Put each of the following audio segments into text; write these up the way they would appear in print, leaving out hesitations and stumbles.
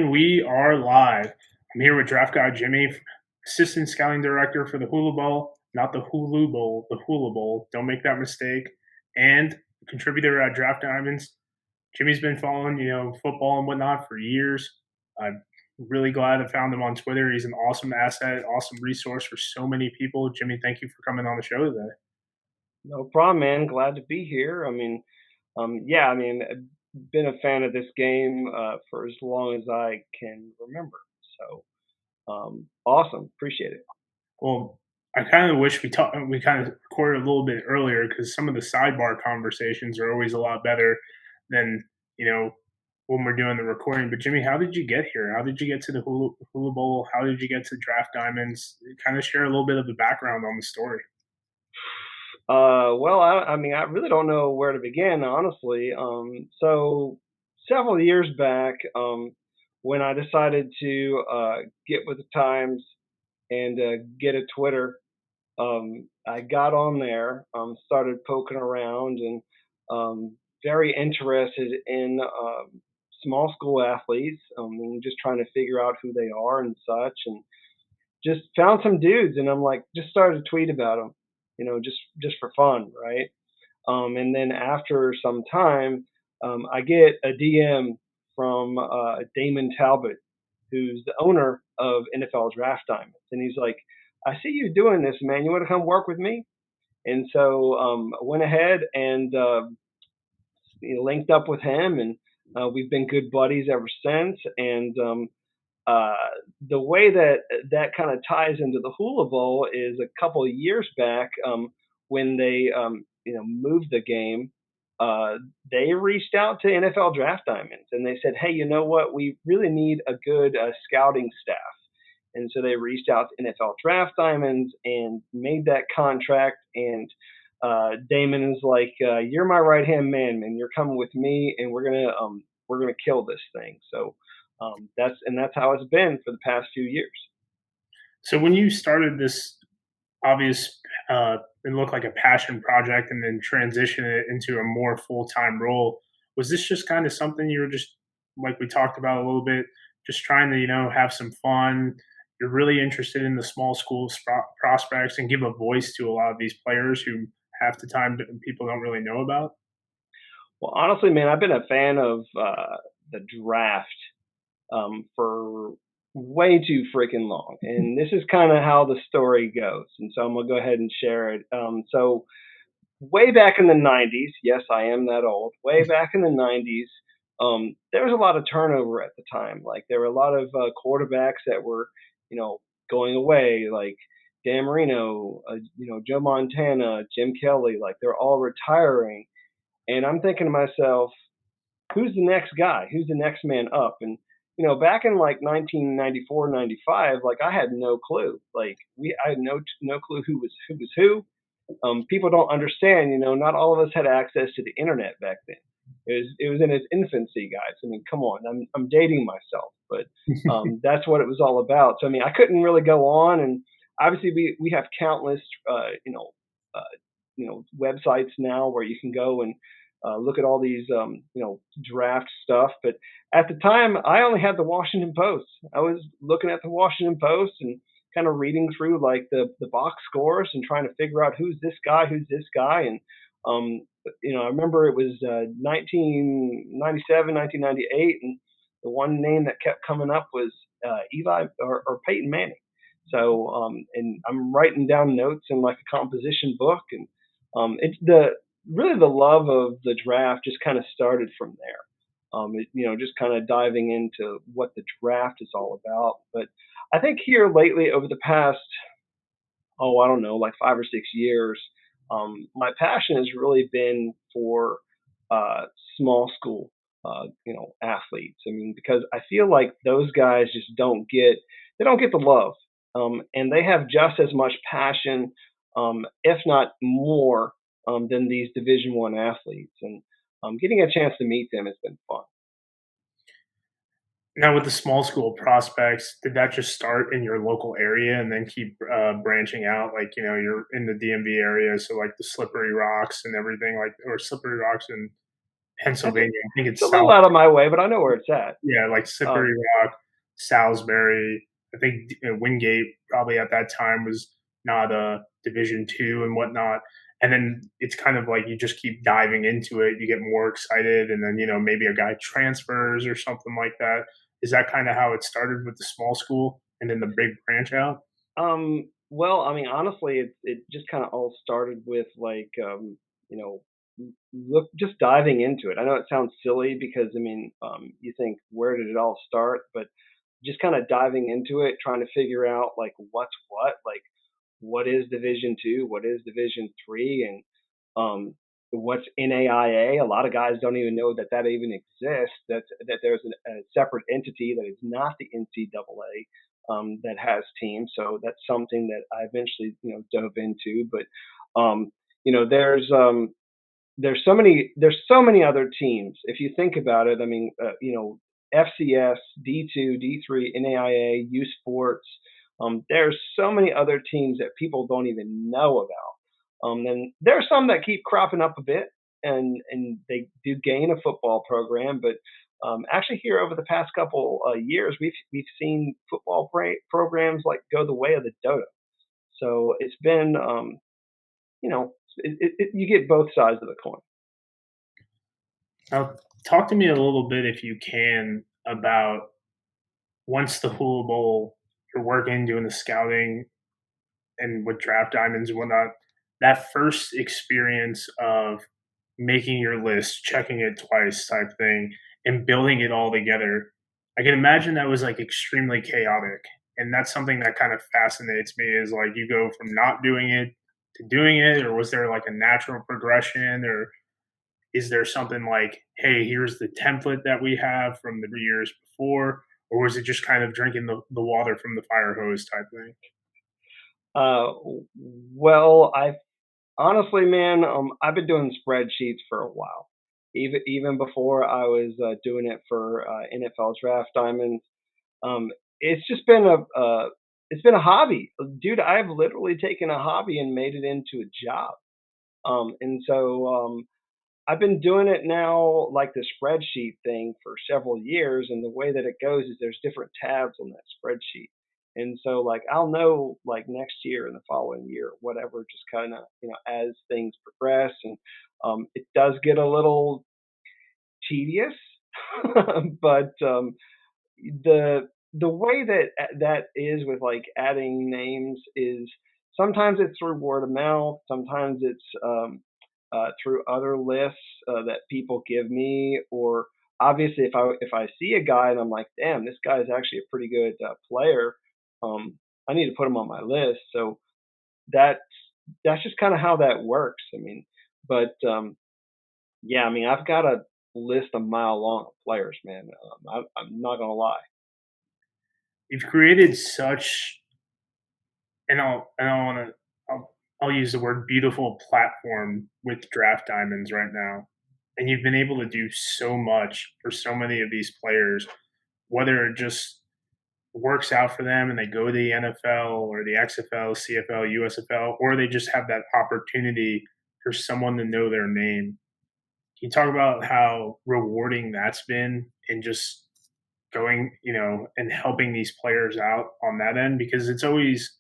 And we are live. I'm here with draft guy Jimmy, assistant scouting director for the Hula Bowl, not the Hulu Bowl, the Hula Bowl. Don't make that mistake. And contributor at Draft Diamonds. Jimmy's been following, football and whatnot for years. I'm really glad I found him on Twitter. He's an awesome asset, awesome resource for so many people. Jimmy, thank you for coming on the show today. No problem, man. Glad to be here. I've been a fan of this game for as long as I can remember. Awesome. Appreciate it. Well, I kind of wish we kind of recorded a little bit earlier because some of the sidebar conversations are always a lot better than when we're doing the recording. But Jimmy, how did you get here? How did you get to the Hula Bowl? How did you get to Draft Diamonds? Kind of share a little bit of the background on the story. I really don't know where to begin, honestly. So several years back, when I decided to get with the times and get a Twitter, I got on there, started poking around, and very interested in small school athletes, and just trying to figure out who they are and such, and just found some dudes, and I'm like, just started to tweet about them, just for fun, right? And then after some time, I get a DM from Damon Talbot, who's the owner of NFL Draft Diamonds, and he's like, "I see you doing this, man. You want to come work with me?" And so I went ahead and linked up with him, and we've been good buddies ever since. And uh, the way that kind of ties into the Hula Bowl is a couple of years back, when they moved the game. Uh, they reached out to NFL Draft Diamonds and they said, "Hey, you know what? We really need a good scouting staff." And so they reached out to NFL Draft Diamonds and made that contract. And Damon is like, "You're my right hand man, man. You're coming with me, and we're gonna kill this thing." So that's how it's been for the past few years. So when you started this obvious, it looked like a passion project, and then transition it into a more full time role, was this just kind of something you were just like we talked about a little bit, just trying to have some fun? You're really interested in the small school prospects and give a voice to a lot of these players who half the time people don't really know about. Well, honestly, man, I've been a fan of the draft for way too freaking long. And this is kind of how the story goes. And so I'm going to go ahead and share it. So, way back in the 90s, yes, I am that old, way back in the 90s, there was a lot of turnover at the time. Like, there were a lot of quarterbacks that were, you know, going away, like Dan Marino, Joe Montana, Jim Kelly, like they're all retiring. And I'm thinking to myself, who's the next guy? Who's the next man up? And back in like 1994, 95, like I had no clue. Like I had no clue who was who. People don't understand. Not all of us had access to the internet back then. It was in its infancy, guys. I mean, come on. I'm dating myself, but that's what it was all about. So I mean, I couldn't really go on, and obviously we have countless websites now where you can go and look at all these draft stuff. But at the time, I only had the Washington Post. I was looking at the Washington Post and kind of reading through like the box scores and trying to figure out who's this guy. And I remember it was 1997, 1998, and the one name that kept coming up was Eli or Peyton Manning. So and I'm writing down notes in like a composition book, and it's the love of the draft just kind of started from there. Just kind of diving into what the draft is all about. But I think here lately, over the past, I don't know, like 5 or 6 years, my passion has really been for small school, athletes. I mean, because I feel like those guys just don't get the love, and they have just as much passion, if not more, than these Division I athletes. And getting a chance to meet them has been fun. Now, with the small school prospects, did that just start in your local area and then keep branching out? Like, you're in the DMV area, so like the Slippery Rocks and everything, like, or Slippery Rocks and That's Pennsylvania. I think it's a it's little South. out of my way, but I know where it's at. Yeah, like Um, Slippery Rock, Salisbury. I think Wingate probably at that time was not a Division two and whatnot. And then it's kind of like you just keep diving into it. You get more excited, and then maybe a guy transfers or something like that. Is that kind of how it started with the small school, and then the big branch out? well, I mean, honestly, it just kind of all started with like, you know, look, just diving into it. I know it sounds silly because I mean, you think where did it all start, but just kind of diving into it, trying to figure out like what's what, like what is Division two, what is Division three, and um, what's NAIA. A lot of guys don't even know that that even exists. That there's a separate entity that is not the NCAA that has teams. So that's something that I eventually dove into. But there's so many other teams. If you think about it, I mean, FCS, D2, D3, NAIA, U Sports. There's so many other teams that people don't even know about. And there are some that keep cropping up a bit, and they do gain a football program. But actually, here over the past couple years, we've seen football programs like go the way of the dodo. So it's been you get both sides of the coin. Now, talk to me a little bit, if you can, about once the Hula Bowl, you're working, doing the scouting, and with draft diamonds and whatnot, that first experience of making your list, checking it twice type thing, and building it all together. I can imagine that was like extremely chaotic. And that's something that kind of fascinates me is like you go from not doing it to doing it, or was there like a natural progression, or is there something like, hey, here's the template that we have from the years before, or was it just kind of drinking the water from the fire hose type thing? Uh, well, I honestly, man, I've been doing spreadsheets for a while. Even before I was doing it for NFL Draft Diamonds, it's just been it's been a hobby, dude. I've literally taken a hobby and made it into a job. And so I've been doing it now, like the spreadsheet thing, for several years. And the way that it goes is there's different tabs on that spreadsheet. And so, like, I'll know, like, next year and the following year, whatever, just kind of, as things progress. And it does get a little tedious, but the way that that is with like adding names is sometimes it's through word of mouth, sometimes it's through other lists that people give me, or obviously if I see a guy and I'm like, damn, this guy is actually a pretty good player, I need to put him on my list. So that's that's just kind of how that works. I mean, but yeah, I mean, I've got a list a mile long of players, man. I'm not gonna lie. You've created such, and I want to, I'll use the word beautiful platform with draft diamonds right now, and you've been able to do so much for so many of these players, whether it just works out for them and they go to the NFL or the XFL, CFL, USFL, or they just have that opportunity for someone to know their name. Can you talk about how rewarding that's been and just going, and helping these players out on that end? Because it's always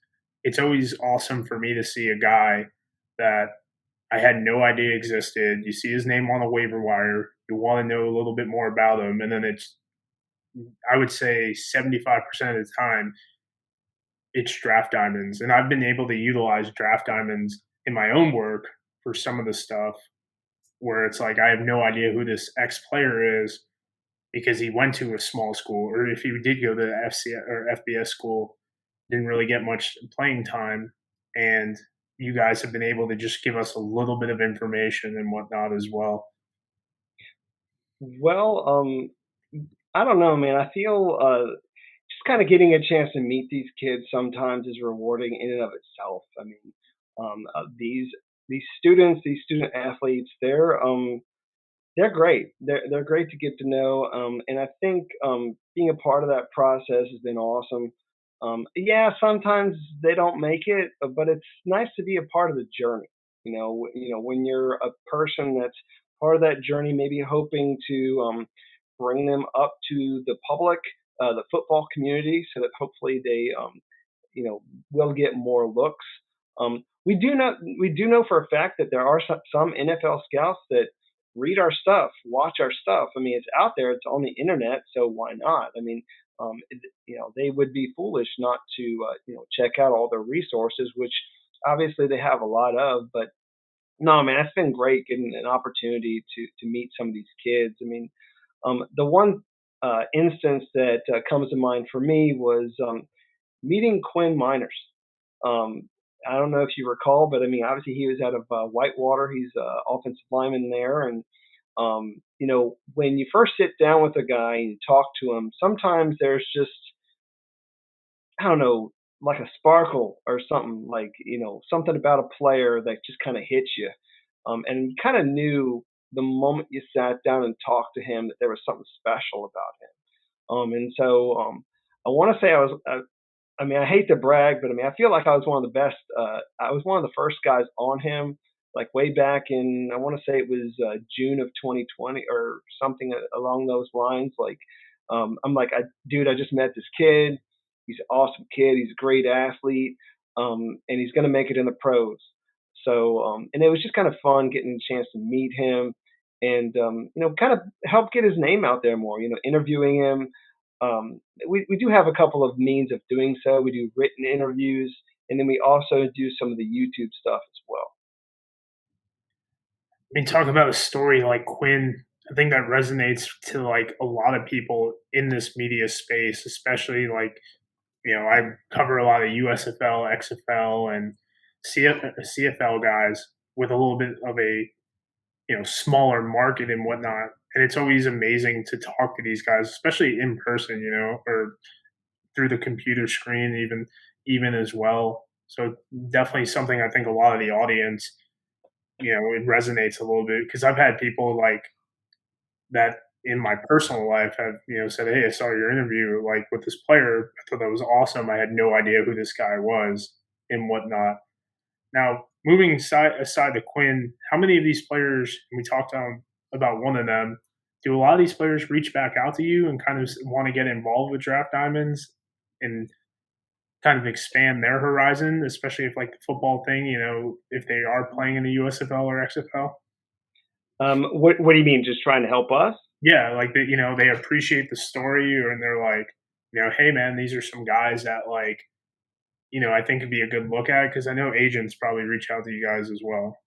awesome for me to see a guy that I had no idea existed. You see his name on a waiver wire, you want to know a little bit more about him, and then it's, I would say, 75% of the time it's draft diamonds. And I've been able to utilize draft diamonds in my own work for some of the stuff where it's like I have no idea who this X player is because he went to a small school, or if he did go to the FCS or FBS school, didn't really get much playing time. And you guys have been able to just give us a little bit of information and whatnot as well. Well, I don't know, man. I feel just kind of getting a chance to meet these kids sometimes is rewarding in and of itself. I mean, these students, these student athletes, they're great. They're great to get to know, and I think being a part of that process has been awesome. Yeah, sometimes they don't make it, but it's nice to be a part of the journey. When you're a person that's part of that journey, maybe hoping to bring them up to the public, the football community, so that hopefully they will get more looks. We do know for a fact that there are some NFL scouts that read our stuff, watch our stuff. I mean, it's out there, it's on the internet, so why not? I mean, they would be foolish not to check out all their resources, which obviously they have a lot of. But no, man, it's been great getting an opportunity to meet some of these kids. I mean, the one instance that comes to mind for me was meeting Quinn Miners. Um, I don't know if you recall, but I mean, obviously he was out of Whitewater. He's offensive lineman there, and when you first sit down with a guy and you talk to him, sometimes there's just, I don't know, like a sparkle or something, like something about a player that just kind of hits you, and you kind of knew the moment you sat down and talked to him that there was something special about him. And so I want to say I mean, I hate to brag, but I mean, I feel like I was one of the best. I was one of the first guys on him, like way back in, I want to say it was June of 2020 or something along those lines. Like, I'm like, dude, I just met this kid. He's an awesome kid. He's a great athlete, and he's going to make it in the pros. So, and it was just kind of fun getting a chance to meet him and, kind of help get his name out there more, interviewing him. We do have a couple of means of doing so. We do written interviews, and then we also do some of the YouTube stuff as well. I mean, talk about a story like Quinn. I think that resonates to like a lot of people in this media space, especially like I cover a lot of USFL, XFL, and CFL guys with a little bit of a smaller market and whatnot. And it's always amazing to talk to these guys, especially in person, or through the computer screen, even as well. So definitely something I think a lot of the audience, it resonates a little bit because I've had people like that in my personal life have said, "Hey, I saw your interview like with this player. I thought that was awesome. I had no idea who this guy was and whatnot." Now, moving aside to Quinn, how many of these players, and we talked about one of them, do a lot of these players reach back out to you and kind of want to get involved with Draft Diamonds and kind of expand their horizon, especially if like the football thing, if they are playing in the USFL or XFL? What do you mean? Just trying to help us? Yeah, like they appreciate the story, or and they're like, hey man, these are some guys that like, I think it'd be a good look at because I know agents probably reach out to you guys as well.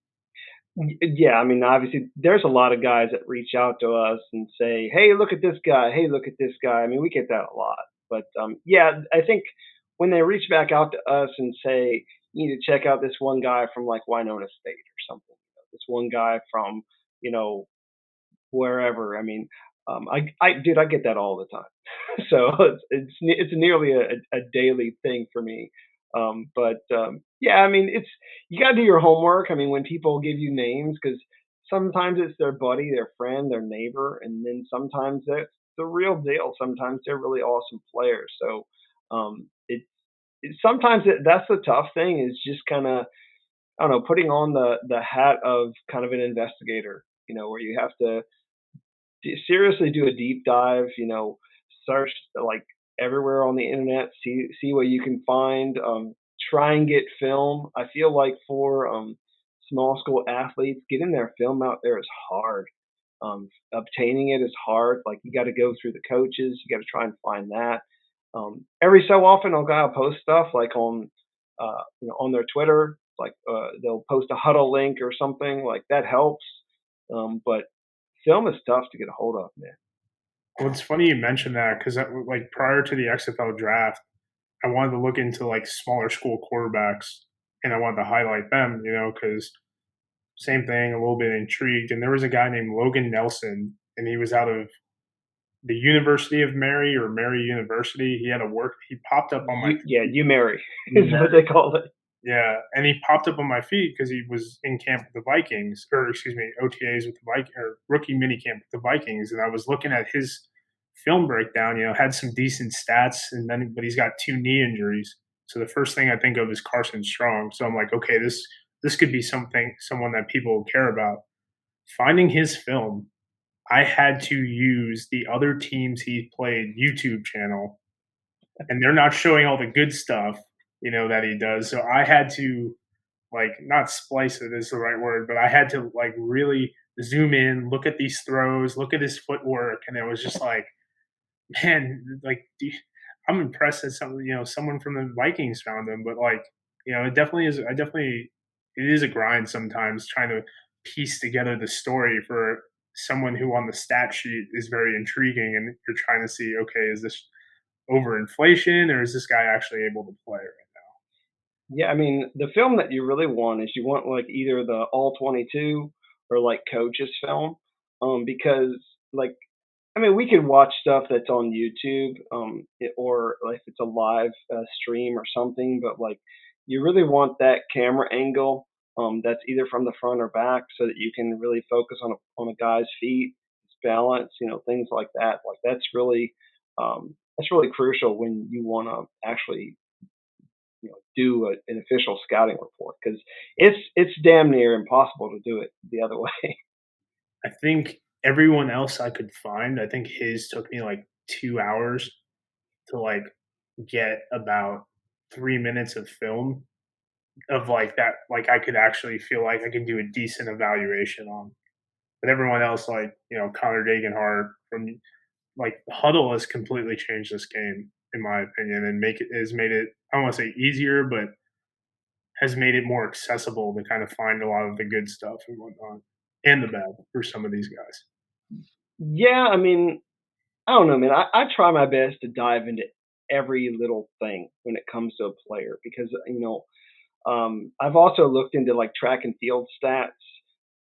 Yeah, I mean, obviously, there's a lot of guys that reach out to us and say, "Hey, look at this guy. Hey, look at this guy." I mean, we get that a lot. But yeah, I think when they reach back out to us and say, "You need to check out this one guy from like Winona State or something," this one guy from you know wherever. I mean, dude, I get that all the time. So it's nearly a daily thing for me. But yeah, I mean, you got to do your homework. I mean, when people give you names, because sometimes it's their buddy, their friend, their neighbor, and then sometimes it's the real deal. Sometimes they're really awesome players. So sometimes that's the tough thing is just kind of, I don't know, putting on the hat of kind of an investigator. Where you have to seriously do a deep dive, search like everywhere on the internet, see what you can find, try and get film. I feel like for small school athletes, getting their film out there is hard. Obtaining it is hard. Like you got to go through the coaches, you got to try and find that. Every so often, I'll post stuff like on their Twitter, like they'll post a huddle link or something like that helps. But film is tough to get a hold of, man. Well, it's funny you mentioned that because like prior to the XFL draft, I wanted to look into like smaller school quarterbacks and I wanted to highlight them, because same thing, a little bit intrigued. And there was a guy named Logan Nelson, and he was out of the University of Mary or Mary University. He had a work. He popped up on my Yeah, feed. you marry is what they call it. Yeah, and he popped up on my feed because he was in camp with the Vikings, or excuse me, OTAs with the Vikings, or rookie mini camp with the Vikings, and I was looking at his film breakdown. Had some decent stats, but he's got two knee injuries. So the first thing I think of is Carson Strong. So I'm like, okay, this could be someone that people care about. Finding his film, I had to use the other teams he played YouTube channel, and they're not showing all the good stuff, that he does. So I had to like not splice it is the right word, but I had to like really zoom in, look at these throws, look at his footwork, and it was just like, man, like I'm impressed that someone from the Vikings found him, but like it definitely is. I definitely it is a grind sometimes trying to piece together the story for someone who on the stat sheet is very intriguing, and you're trying to see, okay, is this overinflation or is this guy actually able to play? Yeah, I mean, the film that you really want is you want like either the all 22 or like coaches film, because like I mean, we can watch stuff that's on YouTube, or like if it's a live stream or something, but like you really want that camera angle, that's either from the front or back, so that you can really focus on a guy's feet, his balance, things like that. Like that's really crucial when you want to actually do an official scouting report, because it's damn near impossible to do it the other way. I think everyone else I could find, I think his took me like 2 hours to, like, get about 3 minutes of film of, like, that like, I could actually feel like I can do a decent evaluation on. But everyone else, like, Connor Dagenhart from like, Huddle has completely changed this game, in my opinion, and make it has made it, I don't wanna say easier, but has made it more accessible to kind of find a lot of the good stuff and whatnot, and the bad for some of these guys. Yeah, I mean, I don't know, man. I try my best to dive into every little thing when it comes to a player, because I've also looked into like track and field stats,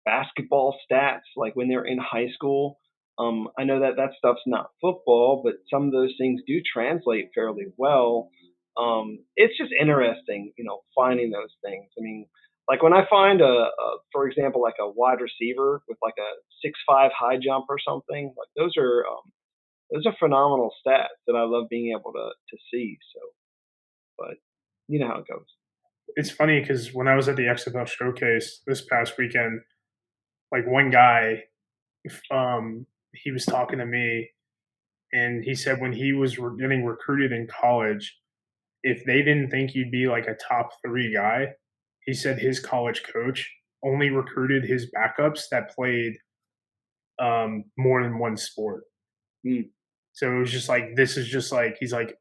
basketball stats, like when they're in high school. I know that that stuff's not football, but some of those things do translate fairly well. It's just interesting, finding those things. I mean, like when I find for example, like a wide receiver with like a 6'5" high jump or something, like those are phenomenal stats that I love being able to see. So, but you know how it goes. It's funny because when I was at the XFL showcase this past weekend, like one guy, he was talking to me, and he said when he was getting recruited in college, if they didn't think you'd be like a top three guy, he said his college coach only recruited his backups that played more than one sport. Mm. So it was just like this is just like he's like,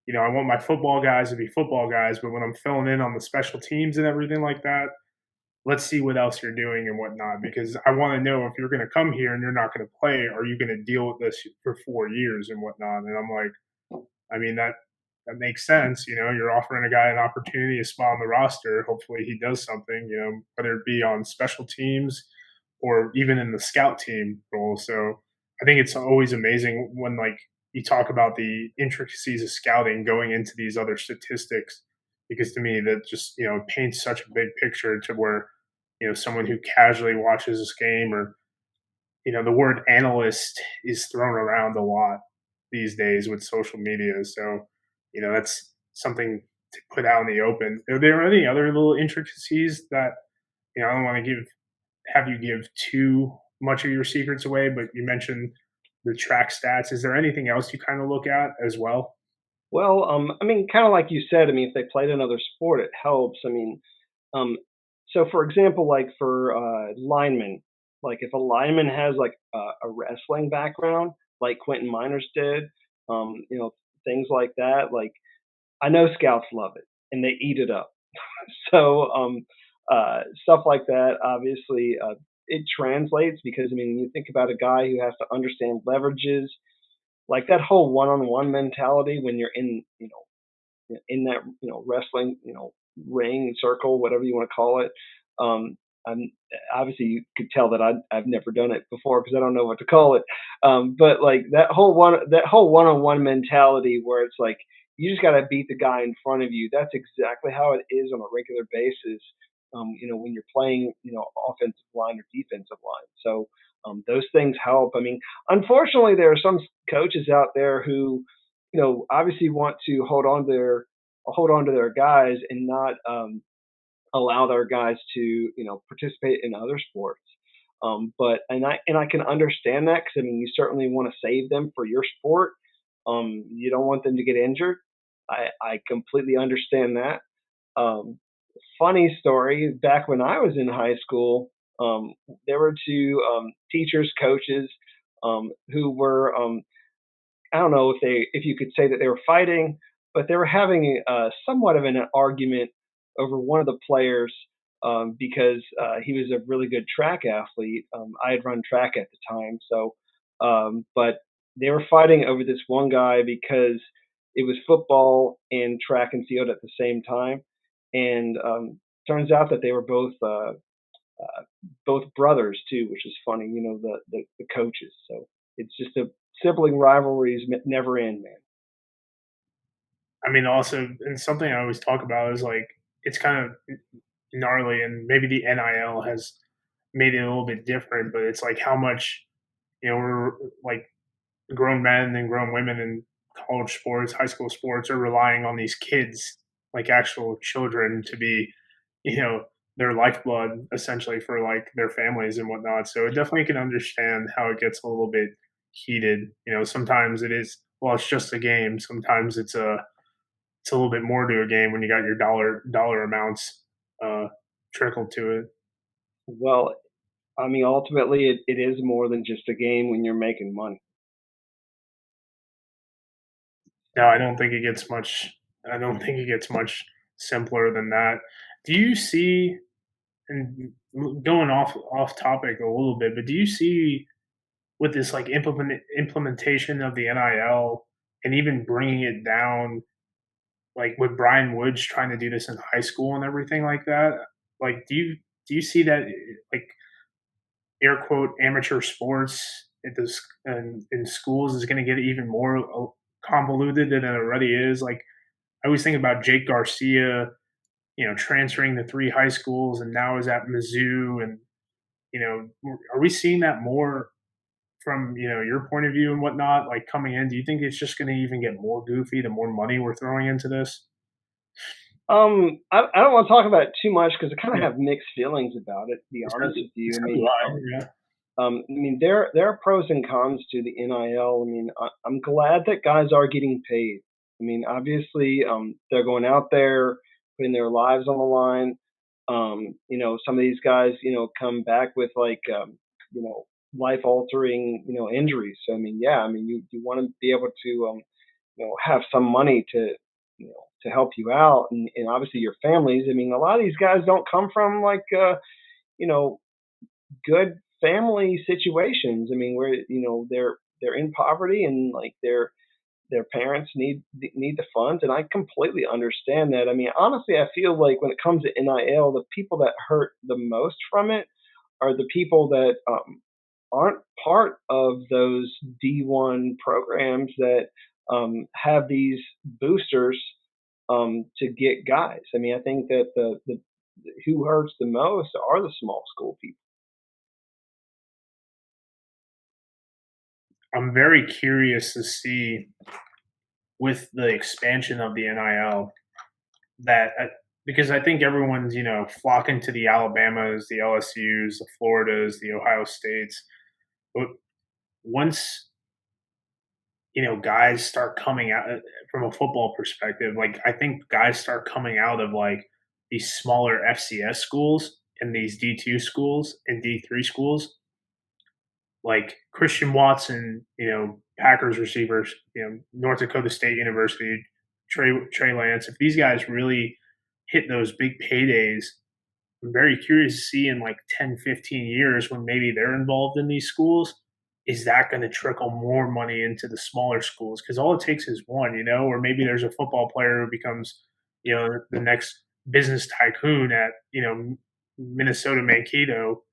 I want my football guys to be football guys, but when I'm filling in on the special teams and everything like that, let's see what else you're doing and whatnot, because I want to know if you're going to come here and you're not going to play, are you going to deal with this for 4 years and whatnot? And I'm like, I mean that makes sense. You're offering a guy an opportunity, a spot on the roster. Hopefully he does something. Whether it be on special teams or even in the scout team role. So I think it's always amazing when like you talk about the intricacies of scouting going into these other statistics, because to me that just paints such a big picture to where someone who casually watches this game, or the word analyst is thrown around a lot these days with social media. So that's something to put out in the open. Are there any other little intricacies that I don't want to have you give too much of your secrets away, but you mentioned the track stats. Is there anything else you kind of look at as well? Well, I mean, kind of like you said, I mean, if they played another sport, it helps. I mean, um, so for example, like for linemen, like if a lineman has like a wrestling background, like Quentin Miners did, things like that. Like I know scouts love it and they eat it up. So stuff like that, obviously, it translates, because I mean, when you think about a guy who has to understand leverages, like that whole one-on-one mentality when you're in that wrestling ring circle, whatever you want to call it. I'm obviously you could tell that I've never done it before because I don't know what to call it. But like that whole one-on-one mentality where it's like you just got to beat the guy in front of you. That's exactly how it is on a regular basis. When you're playing, offensive line or defensive line. So those things help. I mean, unfortunately, there are some coaches out there who, obviously want to hold on to their guys and not allow their guys to participate in other sports. But and I can understand that because I mean you certainly want to save them for your sport. You don't want them to get injured. I completely understand that. Um, Funny story, back when I was in high school, there were two teachers, coaches who were I don't know if you could say that they were fighting, but they were having somewhat of an argument over one of the players because he was a really good track athlete. I had run track at the time, so but they were fighting over this one guy because it was football and track and field at the same time, and turns out that they were both brothers too, which is funny. You know the coaches, so it's just a sibling rivalries never end, man. I mean, also, and something I always talk about is like it's kind of gnarly, and maybe the NIL has made it a little bit different, but it's like how much we're like grown men and grown women in college sports, high school sports are relying on these kids, like actual children, to be, you know, their lifeblood essentially for like their families and whatnot. So it definitely can understand how it gets a little bit heated. Sometimes it is well, it's just a game. Sometimes it's a little bit more to a game when you got your dollar amounts uh, trickled to it. Well, I mean, ultimately, it is more than just a game when you're making money. No, So, I don't think it gets much simpler than that. Do you see, and going off topic a little bit, but do you see with this like implementation of the NIL and even bringing it down, like with Brian Woods trying to do this in high school and everything like that? Like, do you see that like air quote amateur sports in schools is going to get even more convoluted than it already is? Like, I always think about Jake Garcia, transferring to three high schools and now is at Mizzou. And, are we seeing that more from, your point of view and whatnot, like coming in? Do you think it's just going to even get more goofy the more money we're throwing into this? I don't want to talk about it too much because I kind of Yeah. have mixed feelings about it. To be So, honest with you, so do I. Yeah. I mean, there are pros and cons to the NIL. I mean, I'm glad that guys are getting paid. I mean, obviously, they're going out there putting their lives on the line. Some of these guys, come back with like, life altering, injuries. So I mean, yeah, I mean, you want to be able to, have some money to help you out, and obviously your families. I mean, a lot of these guys don't come from like, you know, good family situations. I mean, where they're in poverty and like their parents need the funds, and I completely understand that. I mean, honestly, I feel like when it comes to NIL, the people that hurt the most from it are the people that aren't part of those D1 programs that have these boosters to get guys. I mean, I think that the who hurts the most are the small school people. I'm very curious to see with the expansion of the NIL that because I think everyone's flocking to the Alabamas, the LSU's, the Floridas, the Ohio States. But once guys start coming out from a football perspective, like I think guys start coming out of like these smaller FCS schools and these D2 schools and D3 schools, like Christian Watson, Packers receivers, North Dakota State University, Trey Lance. If these guys really hit those big paydays, I'm very curious to see in like 10, 15 years when maybe they're involved in these schools, is that going to trickle more money into the smaller schools? Because all it takes is one, or maybe there's a football player who becomes, the next business tycoon at, Minnesota Mankato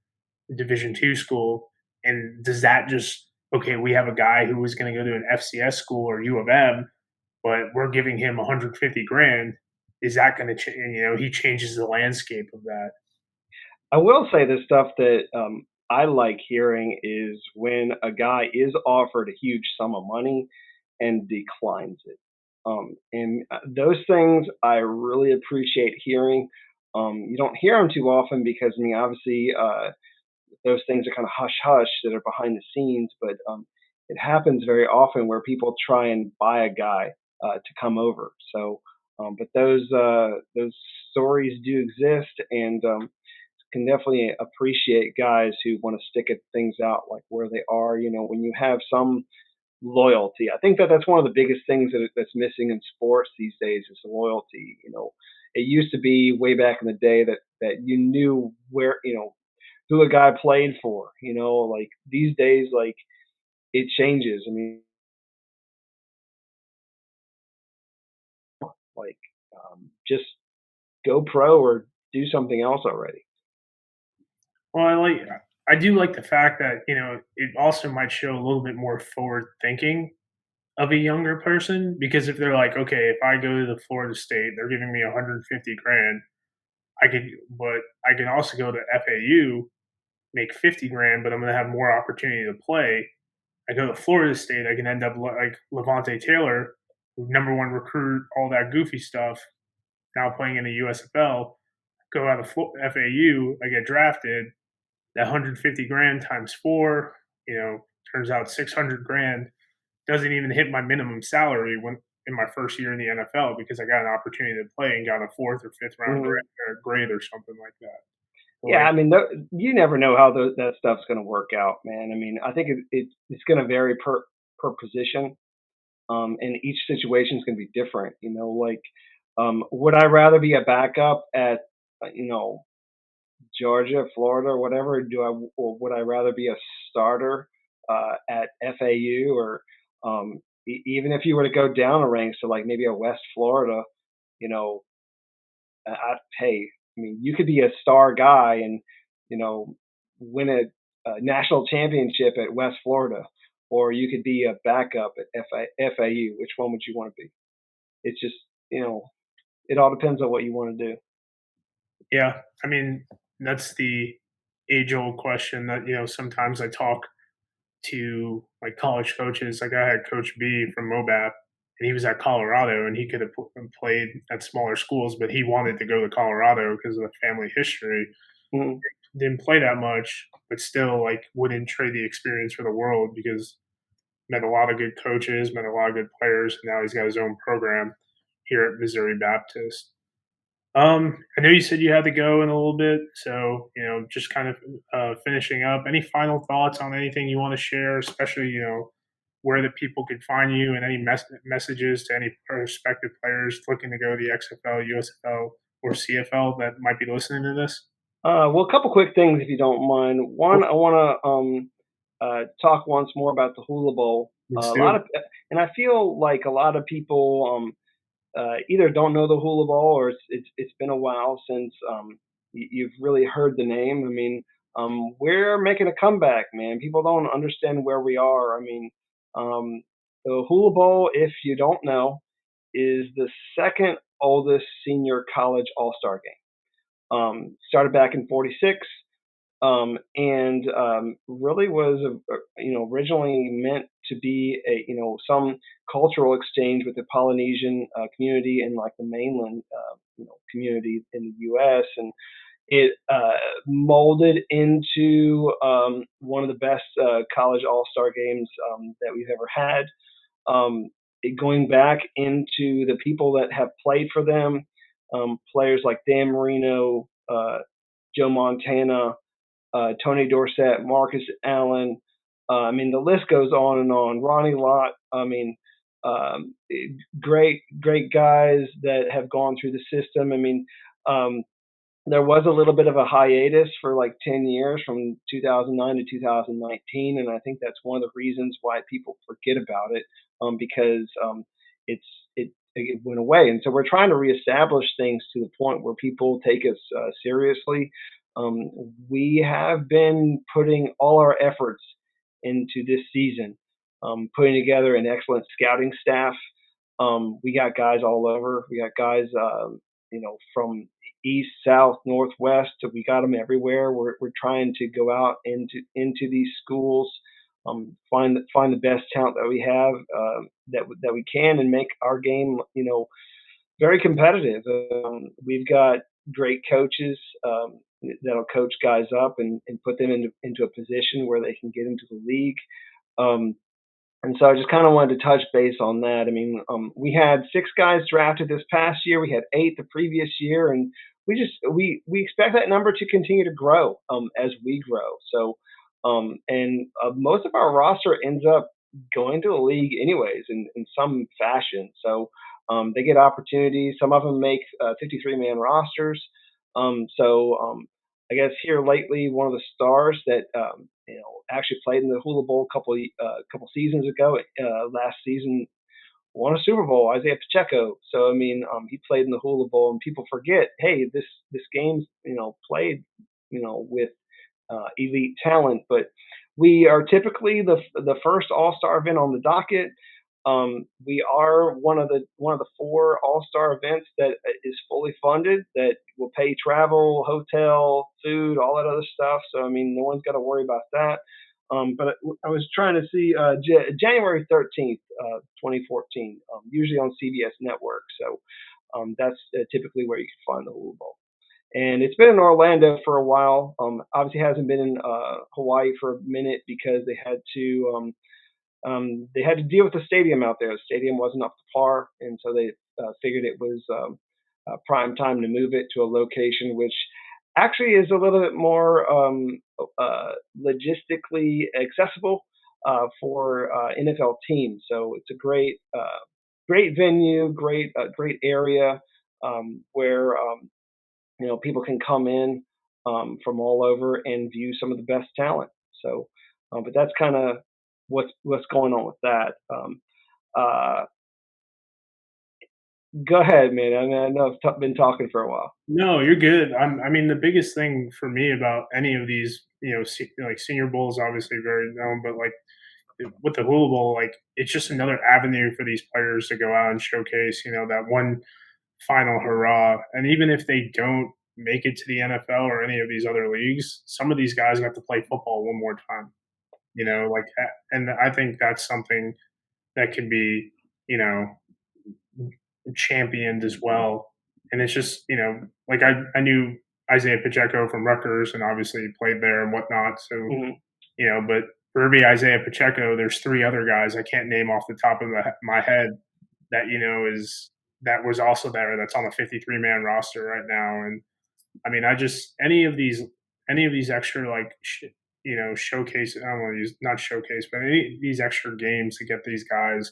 Division 2 school. And does that just, okay, we have a guy who was going to go to an FCS school or U of M, but we're giving him 150 grand. Is that going to change? He changes the landscape of that. I will say the stuff that I like hearing is when a guy is offered a huge sum of money and declines it. And those things I really appreciate hearing. You don't hear them too often because, I mean, obviously, those things are kind of hush hush that are behind the scenes, but it happens very often where people try and buy a guy to come over. So, but those stories do exist, and can definitely appreciate guys who want to stick at things out like where they are. You know, when you have some loyalty, I think that that's one of the biggest things that's missing in sports these days is loyalty. You know, it used to be way back in the day that you knew where who a guy played for. You know, like these days, like it changes. I mean, like just go pro or do something else already. Well, I do like the fact that, it also might show a little bit more forward thinking of a younger person, because if they're like, okay, if I go to the Florida State, they're giving me 150 grand. But I can also go to FAU, make 50 grand, but I'm going to have more opportunity to play. I go to Florida State, I can end up like Levante Taylor, number one recruit, all that goofy stuff, now playing in the USFL. Go out of FAU, I get drafted. That 150 grand times four, turns out 600 grand doesn't even hit my minimum salary when in my first year in the NFL, because I got an opportunity to play and got a fourth or fifth round Mhm. grade or something like that. Yeah, Like, I mean, you never know how that stuff's going to work out, man. I mean, I think it's going to vary per position, and each situation is going to be different. You know, like, would I rather be a backup at Georgia, Florida, or whatever? Or would I rather be a starter at FAU, or even if you were to go down a ranks to like maybe a West Florida, you know, hey, I mean, you could be a star guy and you know win a national championship at West Florida, or you could be a backup at FAU. Which one would you want to be? It's just you know, it all depends on what you want to do. yeah, I mean, that's the age old question that, sometimes I talk to like college coaches. Like I had Coach B from Mobap, and he was at Colorado, and he could have played at smaller schools, but he wanted to go to Colorado because of the family history. Mhm. Didn't play that much, but still like wouldn't trade the experience for the world, because met a lot of good coaches, met a lot of good players, and now he's got his own program here at Missouri Baptist. I know you said you had to go in a little bit, so just kind of finishing up. Any final thoughts on anything you want to share, especially where the people could find you, and any messages to any prospective players looking to go to the XFL, USFL, or CFL that might be listening to this? Well, a couple quick things if you don't mind. One, I want to talk once more about the Hula Bowl. Let's A do lot it. of, and I feel like a lot of people either don't know the Hula Bowl or it's been a while since you've really heard the name. I mean, we're making a comeback, man. People don't understand where we are. I mean, um, the Hula Bowl, if you don't know, is the second oldest senior college All Star game. Started back in '46, and really was originally meant to be a some cultural exchange with the Polynesian community and like the mainland community in the U.S. and it molded into one of the best college All Star games that we've ever had. Going back into the people that have played for them, players like Dan Marino, Joe Montana, Tony Dorsett, Marcus Allen. I mean, the list goes on and on. Ronnie Lott. I mean, um, great guys that have gone through the system. I mean, um, there was a little bit of a hiatus for like 10 years from 2009 to 2019. And I think that's one of the reasons why people forget about it because it's, it went away. And so we're trying to reestablish things to the point where people take us seriously. Um, we have been putting all our efforts into this season, putting together an excellent scouting staff. We got guys all over. We got guys, from east, south, northwest. We got them everywhere. We're trying to go out into these schools, find the best talent that we have that we can, and make our game very competitive. We've got great coaches. that'll coach guys up and put them into a position where they can get into the league. Um, and so I just kind of wanted to touch base on that. I mean, we had 6 guys drafted this past year. We had 8 the previous year, and we expect that number to continue to grow as we grow. So, and most of our roster ends up going to the league anyways in some fashion. So they get opportunities. Some of them make 53-man rosters. I guess here lately, one of the stars that actually played in the Hula Bowl couple seasons ago. Last season, won a Super Bowl. Isaiah Pacheco. So I mean, he played in the Hula Bowl, and people forget, hey, this game's played with elite talent. But we are typically the first All Star event on the docket. We are one of the 4 All Star events that is fully funded, that will pay travel, hotel, food, all that other stuff. So I mean, no one's got to worry about that. But I was trying to see January 13th, 2014, usually on CBS Network. So that's typically where you can find the Hula Bowl. And it's been in Orlando for a while. Obviously, hasn't been in Hawaii for a minute because they had to deal with the stadium out there. The stadium wasn't up to par, and so they figured it was prime time to move it to a location which actually is a little bit more logistically accessible for NFL teams. So it's a great venue, great area where people can come in from all over and view some of the best talent. So, but that's kind of what's going on with that. Uh, Go ahead, man. I mean, I know I've been talking for a while. No, you're good. I mean, the biggest thing for me about any of these, like Senior Bowl is obviously very known, but like with the Hula Bowl, like it's just another avenue for these players to go out and showcase, that one final hurrah. And even if they don't make it to the NFL or any of these other leagues, some of these guys have to play football one more time. Like, and I think that's something that can be, you know, championed as well. And it's just, like I knew Isaiah Pacheco from Rutgers and obviously he played there and whatnot. So, Mhm. but for every Isaiah Pacheco, there's 3 other guys I can't name off the top of my head that, that was also there that's on a 53-man roster right now. And I mean, I just any of these extra like showcase. I don't want to use not showcase, but any of these extra games to get these guys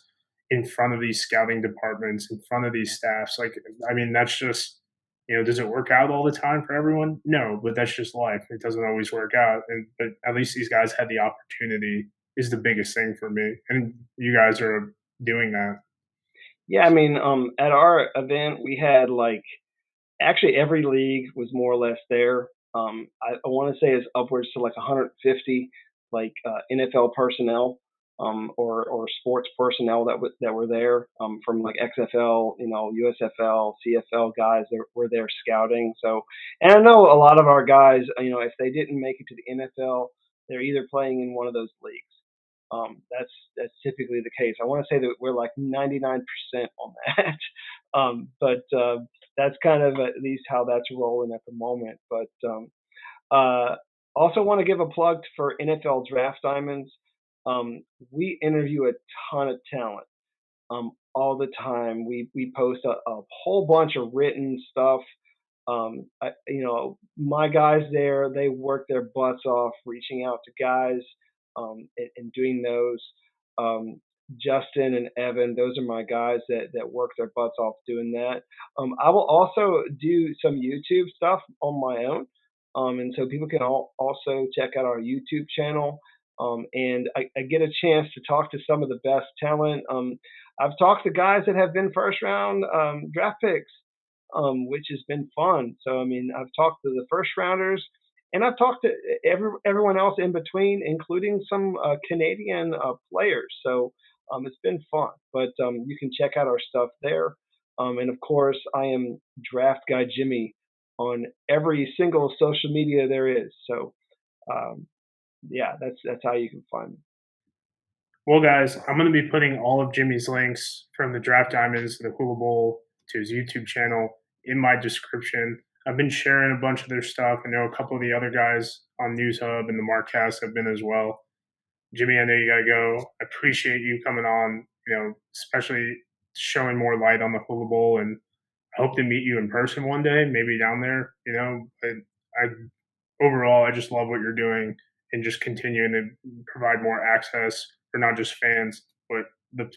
in front of these scouting departments, in front of these staffs. Like, I mean, that's just does it work out all the time for everyone? No, but that's just life. It doesn't always work out, and but at least these guys had the opportunity. Is the biggest thing for me, and you guys are doing that. Yeah, I mean, at our event, we had like actually every league was more or less there. I want to say it's upwards to like 150 like NFL personnel or sports personnel that were there from like XFL, USFL, CFL guys that were there scouting. So, and I know a lot of our guys, if they didn't make it to the NFL, they're either playing in one of those leagues. That's typically the case. I want to say that we're like 99% on that. But that's kind of at least how that's rolling at the moment. But uh, also want to give a plug for NFL Draft Diamonds. We interview a ton of talent all the time. We post a whole bunch of written stuff. My guys there, they work their butts off reaching out to guys and doing those. Um, Justin and Evan, those are my guys that work their butts off doing that. I will also do some YouTube stuff on my own. And so people can also check out our YouTube channel. And I get a chance to talk to some of the best talent. I've talked to guys that have been first round draft picks, which has been fun. So I mean, I've talked to the first rounders, and I've talked to everyone else in between, including some Canadian players. So it's been fun. But you can check out our stuff there. And of course, I am Draft Guy Jimmy on every single social media there is. So um, yeah, that's how you can find me. Well, guys, I'm going to be putting all of Jimmy's links from the Draft Diamonds to the Hula Bowl to his YouTube channel in my description. I've been sharing a bunch of their stuff. I know a couple of the other guys on News Hub and the Markcast have been as well. Jimmy, I know you gotta go. I appreciate you coming on, especially showing more light on the Hula Bowl, and I hope to meet you in person one day, maybe down there, But I overall I just love what you're doing and just continuing to provide more access for not just fans, but the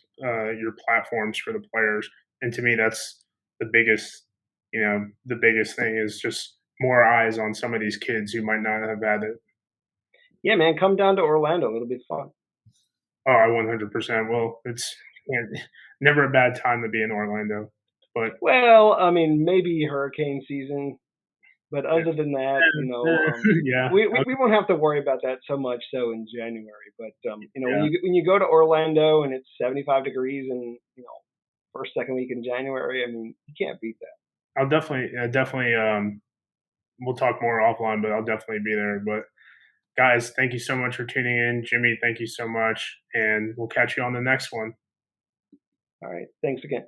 your platforms for the players. And to me that's the biggest the biggest thing is just more eyes on some of these kids who might not have had it. Yeah, man, come down to Orlando. It'll be fun. Oh, I 100% will. It's never a bad time to be in Orlando. But Well, I mean, maybe hurricane season, but yeah, other than that, yeah, we won't have to worry about that so much so in January. But yeah. when you go to Orlando and it's 75 degrees and first second week in January, I mean, you can't beat that. Definitely. We'll talk more offline, but I'll definitely be there. But guys, thank you so much for tuning in. Jimmy, thank you so much, and we'll catch you on the next one. All right, thanks again.